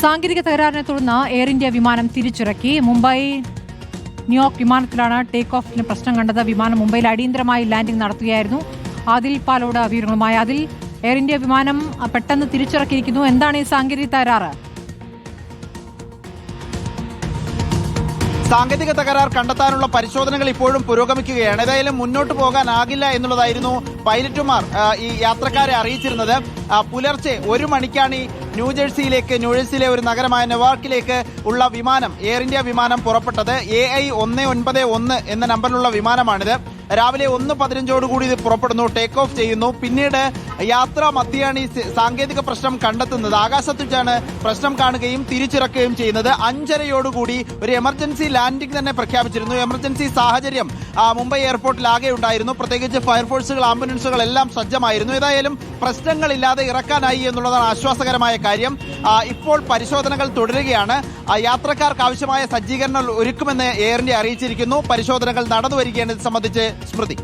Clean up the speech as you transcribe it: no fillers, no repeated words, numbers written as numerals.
സാങ്കേതിക തകരാറിനെ തുടർന്ന് air India വിമാനം തിരിച്ചിറക്കി. മുംബൈ ന്യൂയോർക്ക് വിമാനത്തിലാണ് ടേക്ക് ഓഫിന് പ്രശ്നം കണ്ടത്. വിമാനം മുംബൈയിൽ അടിയന്തരമായി ലാൻഡിംഗ് നടത്തുകയായിരുന്നു. ആദിൽ പാലോട് വിവരങ്ങളുമായി. അതിൽ എയർ ഇന്ത്യ വിമാനം പെട്ടെന്ന് തിരിച്ചിറക്കിയിരിക്കുന്നു. എന്താണ് ഈ സാങ്കേതിക തകരാറ്? സാങ്കേതിക തകരാർ കണ്ടെത്താനുള്ള പരിശോധനകൾ ഇപ്പോഴും പുരോഗമിക്കുകയാണ്. ഏതായാലും മുന്നോട്ട് പോകാനാകില്ല എന്നുള്ളതായിരുന്നു പൈലറ്റുമാർ ഈ യാത്രക്കാരെ അറിയിച്ചിരുന്നത്. പുലർച്ചെ 1 മണിക്കാണ് ഈ ന്യൂജേഴ്സിയിലെ ഒരു നഗരമായ നെവാർക്കിലേക്ക് ഉള്ള വിമാനം, എയർ ഇന്ത്യ വിമാനം പുറപ്പെട്ടത്. AI191 എന്ന നമ്പറിലുള്ള വിമാനമാണിത്. രാവിലെ 1:15 ഇത് പുറപ്പെടുന്നു, ടേക്ക് ഓഫ് ചെയ്യുന്നു. പിന്നീട് യാത്രാ മധ്യയാണ് ഈ സാങ്കേതിക പ്രശ്നം കണ്ടെത്തുന്നത്. ആകാശത്ത് വെച്ചാണ് പ്രശ്നം കാണുകയും തിരിച്ചിറക്കുകയും ചെയ്യുന്നത്. 5:30 ഒരു എമർജൻസി ലാൻഡിംഗ് തന്നെ പ്രഖ്യാപിച്ചിരുന്നു. എമർജൻസി സാഹചര്യം മുംബൈ എയർപോർട്ടിൽ ആകെ ഉണ്ടായിരുന്നു. പ്രത്യേകിച്ച് ഫയർഫോഴ്സുകൾ, ആംബുലൻസുകൾ എല്ലാം സജ്ജമായിരുന്നു. ഏതായാലും പ്രശ്നങ്ങളില്ലാതെ ഇറക്കാനായി എന്നുള്ളതാണ് ആശ്വാസകരമായ കാര്യം. ഇപ്പോൾ പരിശോധനകൾ തുടരുകയാണ്. യാത്രക്കാർക്ക് ആവശ്യമായ സജ്ജീകരണങ്ങൾ ഒരുക്കുമെന്ന് എയർ ഇന്ത്യ അറിയിച്ചിരിക്കുന്നു. പരിശോധനകൾ നടന്നുവരികയാണ്. ഇത് സംബന്ധിച്ച് സ്മൃതി.